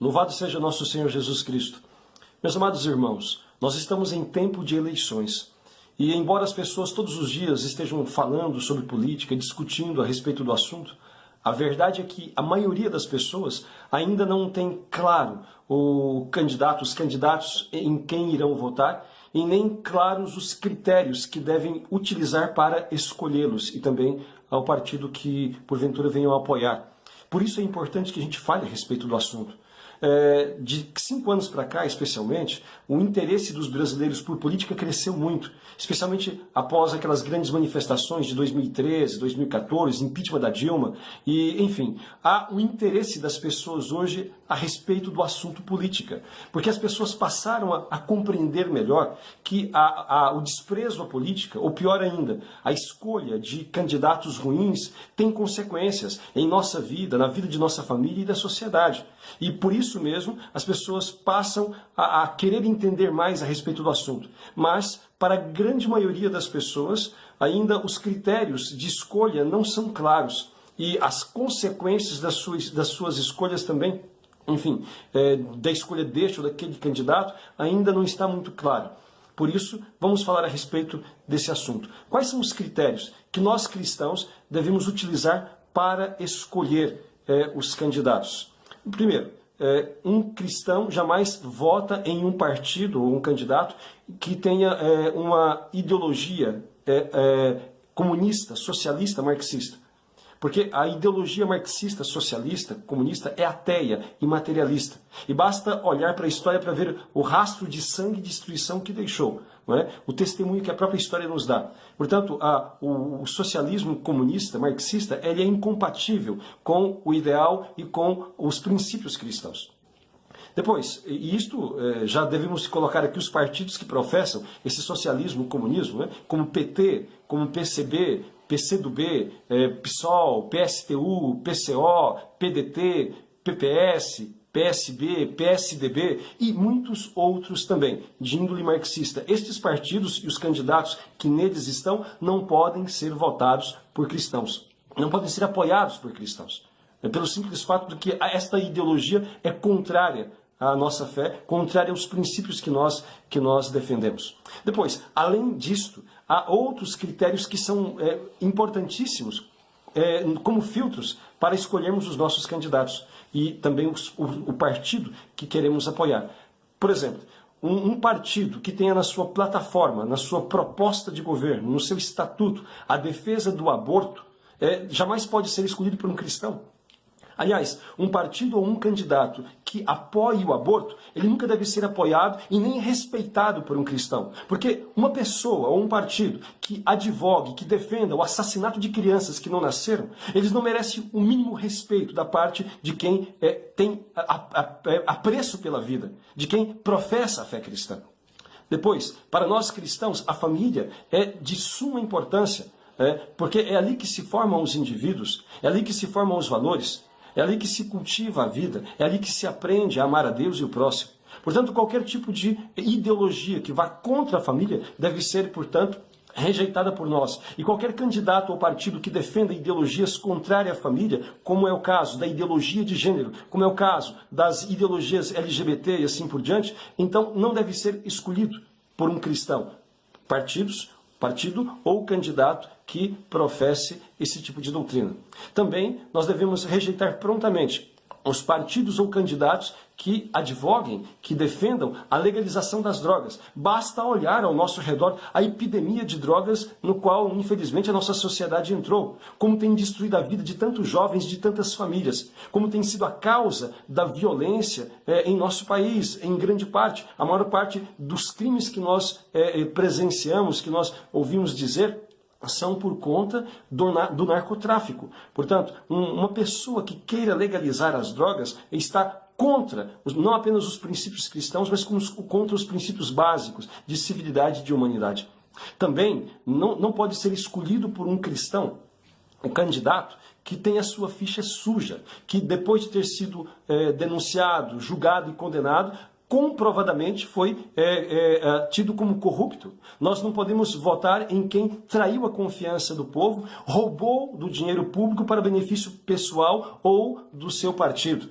Louvado seja nosso Senhor Jesus Cristo. Meus amados irmãos, nós estamos em tempo de eleições. E embora as pessoas todos os dias estejam falando sobre política, discutindo a respeito do assunto, a verdade é que a maioria das pessoas ainda não tem claro os candidatos em quem irão votar, e nem claros os critérios que devem utilizar para escolhê-los e também ao partido que porventura venham a apoiar. Por isso é importante que a gente fale a respeito do assunto. De 5 anos para cá, especialmente, o interesse dos brasileiros por política cresceu muito, especialmente após aquelas grandes manifestações de 2013, 2014, impeachment da Dilma, e, enfim, há o interesse das pessoas hoje a respeito do assunto política, porque as pessoas passaram a compreender melhor que o desprezo à política, ou pior ainda, a escolha de candidatos ruins tem consequências em nossa vida, na vida de nossa família e da sociedade. E por isso mesmo as pessoas passam a querer entender mais a respeito do assunto. Mas, para a grande maioria das pessoas, ainda os critérios de escolha não são claros. E as consequências das suas escolhas também, enfim, da escolha deste ou daquele candidato, ainda não está muito claro. Por isso, vamos falar a respeito desse assunto. Quais são os critérios que nós cristãos devemos utilizar para escolher os candidatos? Primeiro, um cristão jamais vota em um partido ou um candidato que tenha uma ideologia comunista, socialista, marxista. Porque a ideologia marxista, socialista, comunista é ateia e materialista. E basta olhar para a história para ver o rastro de sangue e destruição que deixou. Não é? O testemunho que a própria história nos dá. Portanto, o socialismo comunista, marxista, ele é incompatível com o ideal e com os princípios cristãos. Depois, e isto já devemos colocar aqui os partidos que professam esse socialismo, comunismo, né? Como PT, como PCB, PCdoB, PSOL, PSTU, PCO, PDT, PPS, PSB, PSDB e muitos outros também, de índole marxista. Estes partidos e os candidatos que neles estão não podem ser votados por cristãos, não podem ser apoiados por cristãos. Pelo simples fato de que esta ideologia é contrária à nossa fé, contrária aos princípios que nós defendemos. Depois, além disto, há outros critérios que são importantíssimos como filtros para escolhermos os nossos candidatos e também o partido que queremos apoiar. Por exemplo, um partido que tenha na sua plataforma, na sua proposta de governo, no seu estatuto, a defesa do aborto, jamais pode ser escolhido por um cristão. Aliás, um partido ou um candidato que apoie o aborto, ele nunca deve ser apoiado e nem respeitado por um cristão. Porque uma pessoa ou um partido que advogue, que defenda o assassinato de crianças que não nasceram, eles não merecem o mínimo respeito da parte de quem tem apreço pela vida, de quem professa a fé cristã. Depois, para nós cristãos, a família é de suma importância, porque é ali que se formam os indivíduos, é ali que se formam os valores, é ali que se cultiva a vida, é ali que se aprende a amar a Deus e o próximo. Portanto, qualquer tipo de ideologia que vá contra a família deve ser, portanto, rejeitada por nós. E qualquer candidato ou partido que defenda ideologias contrárias à família, como é o caso da ideologia de gênero, como é o caso das ideologias LGBT e assim por diante, então não deve ser escolhido por um cristão. Partido ou candidato que professe esse tipo de doutrina. Também nós devemos rejeitar prontamente os partidos ou candidatos que advoguem, que defendam a legalização das drogas. Basta olhar ao nosso redor a epidemia de drogas no qual, infelizmente, a nossa sociedade entrou. Como tem destruído a vida de tantos jovens, de tantas famílias. Como tem sido a causa da violência em nosso país, em grande parte. A maior parte dos crimes que nós presenciamos, que nós ouvimos dizer, são por conta do narcotráfico. Portanto, uma pessoa que queira legalizar as drogas está contra não apenas os princípios cristãos, mas contra os princípios básicos de civilidade e de humanidade. Também não pode ser escolhido por um cristão, um candidato que tem a sua ficha suja, que depois de ter sido denunciado, julgado e condenado, comprovadamente foi tido como corrupto. Nós não podemos votar em quem traiu a confiança do povo, roubou do dinheiro público para benefício pessoal ou do seu partido.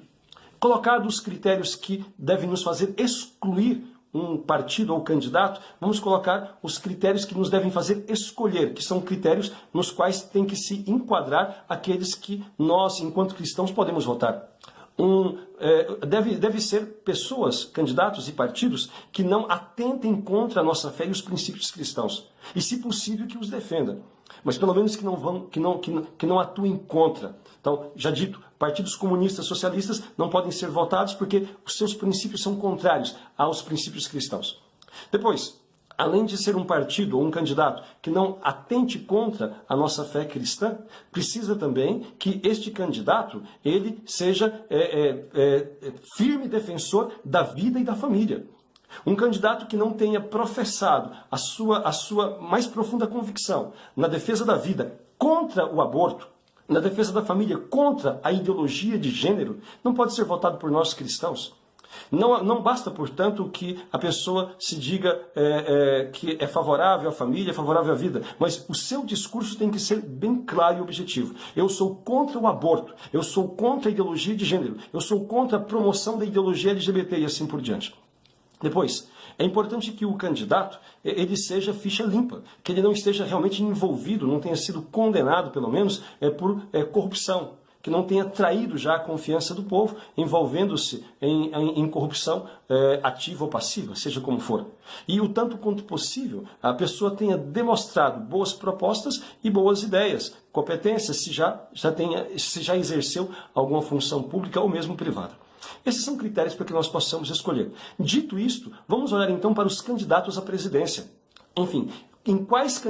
Colocados os critérios que devem nos fazer excluir um partido ou candidato, vamos colocar os critérios que nos devem fazer escolher, que são critérios nos quais tem que se enquadrar aqueles que nós, enquanto cristãos, podemos votar. Deve ser pessoas, candidatos e partidos que não atentem contra a nossa fé e os princípios cristãos. E, se possível, que os defenda. Mas pelo menos que não atuem contra. Então, já dito, partidos comunistas, socialistas não podem ser votados porque os seus princípios são contrários aos princípios cristãos. Depois, além de ser um partido ou um candidato que não atente contra a nossa fé cristã, precisa também que este candidato ele seja firme defensor da vida e da família. Um candidato que não tenha professado a sua mais profunda convicção na defesa da vida contra o aborto, na defesa da família contra a ideologia de gênero, não pode ser votado por nós cristãos. Não basta, portanto, que a pessoa se diga que é favorável à família, é favorável à vida, mas o seu discurso tem que ser bem claro e objetivo. Eu sou contra o aborto, eu sou contra a ideologia de gênero, eu sou contra a promoção da ideologia LGBT e assim por diante. Depois, é importante que o candidato ele seja ficha limpa, que ele não esteja realmente envolvido, não tenha sido condenado, pelo menos, por corrupção, que não tenha traído já a confiança do povo, envolvendo-se em corrupção ativa ou passiva, seja como for. E o tanto quanto possível, a pessoa tenha demonstrado boas propostas e boas ideias, competências, se já exerceu alguma função pública ou mesmo privada. Esses são critérios para que nós possamos escolher. Dito isto, vamos olhar então para os candidatos à presidência. Enfim, quais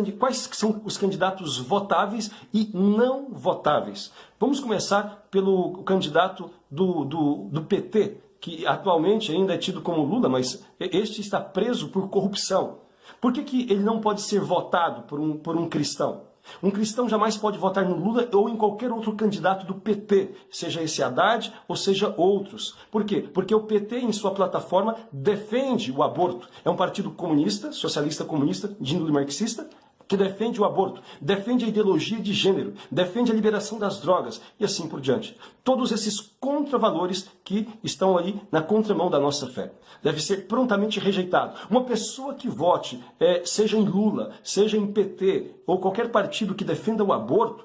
são os candidatos votáveis e não votáveis? Vamos começar pelo candidato do PT, que atualmente ainda é tido como Lula, mas este está preso por corrupção. Por que ele não pode ser votado por um cristão? Um cristão jamais pode votar no Lula ou em qualquer outro candidato do PT, seja esse Haddad ou seja outros. Por quê? Porque o PT, em sua plataforma, defende o aborto. É um partido comunista, socialista comunista, de índole marxista, que defende o aborto, defende a ideologia de gênero, defende a liberação das drogas e assim por diante. Todos esses contravalores que estão aí na contramão da nossa fé. Deve ser prontamente rejeitado. Uma pessoa que vote, seja em Lula, seja em PT ou qualquer partido que defenda o aborto,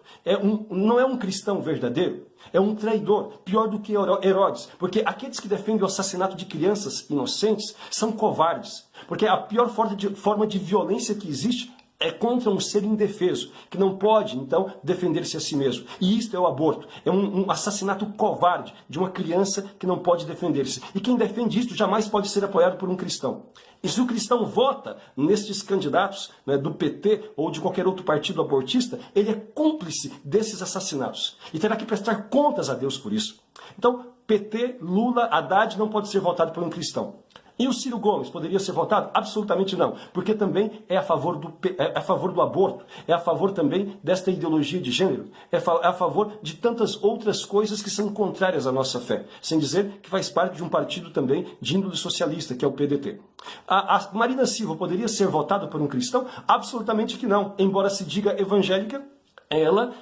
não é um cristão verdadeiro. É um traidor, pior do que Herodes, porque aqueles que defendem o assassinato de crianças inocentes são covardes, porque a pior forma de violência que existe é contra um ser indefeso, que não pode, então, defender-se a si mesmo. E isto é o aborto. É um assassinato covarde de uma criança que não pode defender-se. E quem defende isto jamais pode ser apoiado por um cristão. E se o cristão vota nestes candidatos, né, do PT ou de qualquer outro partido abortista, ele é cúmplice desses assassinatos. E terá que prestar contas a Deus por isso. Então, PT, Lula, Haddad não pode ser votado por um cristão. E o Ciro Gomes poderia ser votado? Absolutamente não, porque também é a favor do aborto, é a favor também desta ideologia de gênero, é a favor de tantas outras coisas que são contrárias à nossa fé, sem dizer que faz parte de um partido também de índole socialista, que é o PDT. A Marina Silva poderia ser votada por um cristão? Absolutamente que não, embora se diga evangélica. Ela,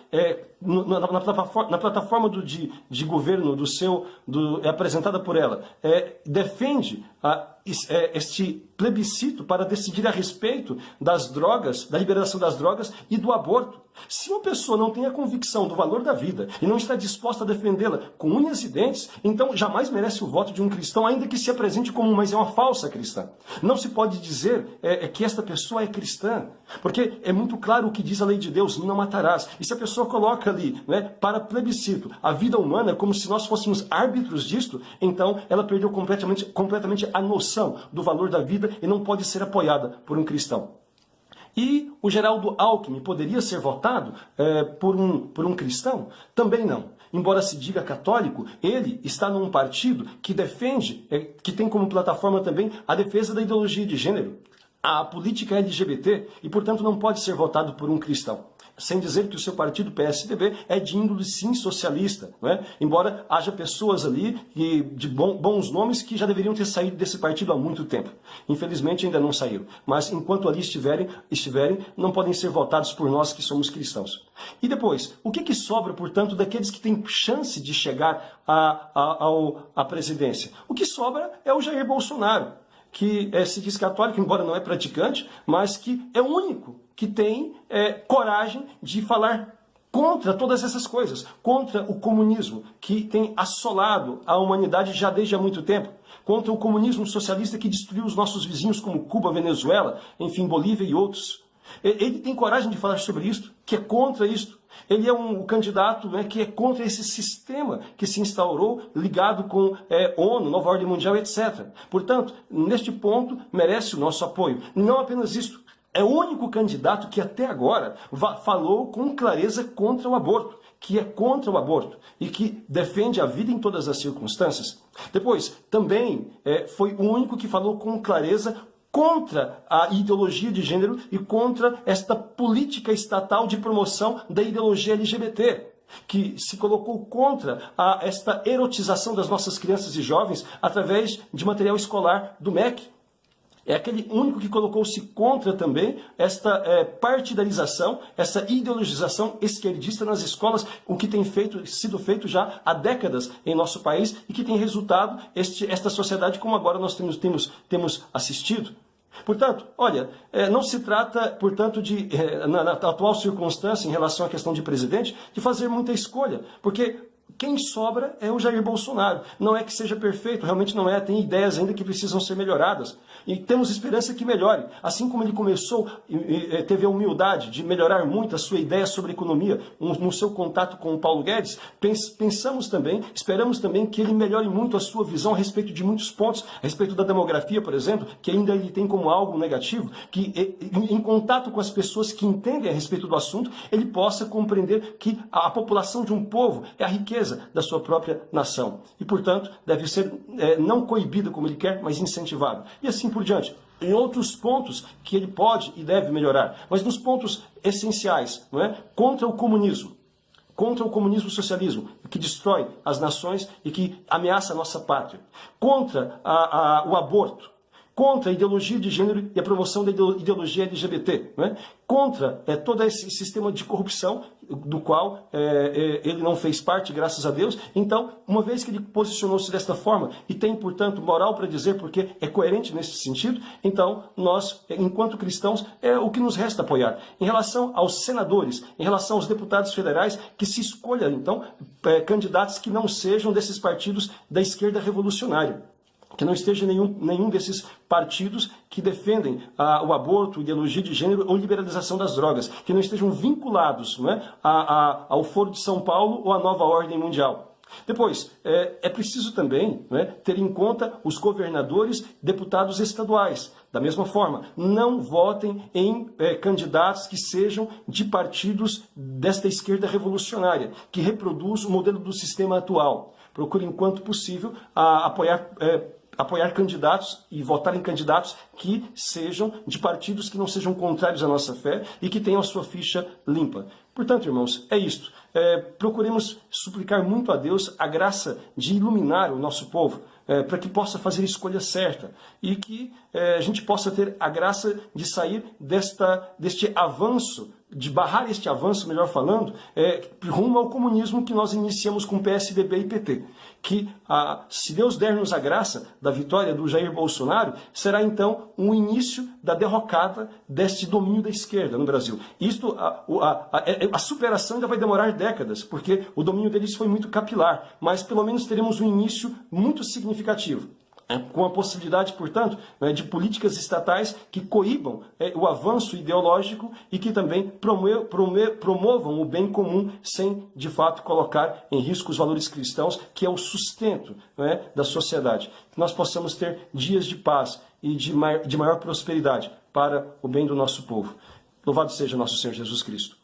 na plataforma de governo apresentada por ela, defende este plebiscito para decidir a respeito das drogas, da liberação das drogas e do aborto. Se uma pessoa não tem a convicção do valor da vida e não está disposta a defendê-la com unhas e dentes, então jamais merece o voto de um cristão, ainda que se apresente como uma falsa cristã. Não se pode dizer que esta pessoa é cristã, porque é muito claro o que diz a lei de Deus: não matarás. E se a pessoa coloca ali, né, para plebiscito a vida humana, como se nós fôssemos árbitros disto, então ela perdeu completamente a noção do valor da vida e não pode ser apoiada por um cristão. E o Geraldo Alckmin poderia ser votado por um cristão? Também não. Embora se diga católico, ele está num partido que defende, que tem como plataforma também a defesa da ideologia de gênero, a política LGBT, e portanto não pode ser votado por um cristão. Sem dizer que o seu partido PSDB é de índole sim socialista, não é? Embora haja pessoas ali de bons nomes que já deveriam ter saído desse partido há muito tempo. Infelizmente ainda não saíram, mas enquanto ali estiverem, não podem ser votados por nós que somos cristãos. E depois, o que sobra, portanto, daqueles que têm chance de chegar à presidência? O que sobra é o Jair Bolsonaro, que se diz católico, embora não é praticante, mas que é o único que tem coragem de falar contra todas essas coisas, contra o comunismo, que tem assolado a humanidade já desde há muito tempo, contra o comunismo socialista que destruiu os nossos vizinhos como Cuba, Venezuela, enfim, Bolívia e outros. Ele tem coragem de falar sobre isso, que é contra isso. Ele é um candidato, né, que é contra esse sistema que se instaurou ligado com ONU, Nova Ordem Mundial, etc. Portanto, neste ponto, merece o nosso apoio. Não apenas isso, é o único candidato que até agora falou com clareza contra o aborto, que é contra o aborto e que defende a vida em todas as circunstâncias. Depois, também foi o único que falou com clareza contra a ideologia de gênero e contra esta política estatal de promoção da ideologia LGBT, que se colocou contra esta erotização das nossas crianças e jovens através de material escolar do MEC. É aquele único que colocou-se contra também esta partidarização, essa ideologização esquerdista nas escolas, o que tem sido feito já há décadas em nosso país e que tem resultado esta sociedade como agora nós temos assistido. Portanto, olha, não se trata, portanto, na atual circunstância, em relação à questão de presidente, de fazer muita escolha, porque quem sobra é o Jair Bolsonaro. Não é que seja perfeito, realmente não é. Tem ideias ainda que precisam ser melhoradas. E temos esperança que melhore. Assim como ele começou, teve a humildade de melhorar muito a sua ideia sobre economia no seu contato com o Paulo Guedes, pensamos também, esperamos também que ele melhore muito a sua visão a respeito de muitos pontos, a respeito da demografia, por exemplo, que ainda ele tem como algo negativo, que em contato com as pessoas que entendem a respeito do assunto, ele possa compreender que a população de um povo é a riqueza da sua própria nação. E, portanto, deve ser não coibida como ele quer, mas incentivada. E assim por diante. Em outros pontos que ele pode e deve melhorar. Mas nos pontos essenciais, não é? Contra o comunismo socialismo, que destrói as nações e que ameaça a nossa pátria. Contra o aborto. Contra a ideologia de gênero e a promoção da ideologia LGBT, né? Contra todo esse sistema de corrupção do qual ele não fez parte, graças a Deus. Então, uma vez que ele posicionou-se desta forma e tem, portanto, moral para dizer, porque é coerente nesse sentido, então nós, enquanto cristãos, é o que nos resta apoiar. Em relação aos senadores, em relação aos deputados federais, que se escolha, então, candidatos que não sejam desses partidos da esquerda revolucionária. Que não esteja nenhum desses partidos que defendem o aborto, ideologia de gênero ou liberalização das drogas, que não estejam vinculados, não é, ao Foro de São Paulo ou à Nova Ordem Mundial. Depois, é preciso também, não é, ter em conta os governadores, deputados estaduais. Da mesma forma, não votem em candidatos que sejam de partidos desta esquerda revolucionária, que reproduz o modelo do sistema atual. Procure, enquanto possível, apoiar candidatos e votar em candidatos que sejam de partidos que não sejam contrários à nossa fé e que tenham a sua ficha limpa. Portanto, irmãos, é isto. Procuremos suplicar muito a Deus a graça de iluminar o nosso povo, para que possa fazer a escolha certa e que a gente possa ter a graça de sair deste avanço, de barrar este avanço, melhor falando, rumo ao comunismo que nós iniciamos com PSDB e PT. Que, se Deus der-nos a graça da vitória do Jair Bolsonaro, será então um início da derrocada deste domínio da esquerda no Brasil. Isto, a superação ainda vai demorar décadas, porque o domínio deles foi muito capilar, mas pelo menos teremos um início muito significativo. Com a possibilidade, portanto, de políticas estatais que coíbam o avanço ideológico e que também promovam o bem comum sem, de fato, colocar em risco os valores cristãos, que é o sustento, da sociedade. Que nós possamos ter dias de paz e de maior prosperidade para o bem do nosso povo. Louvado seja nosso Senhor Jesus Cristo.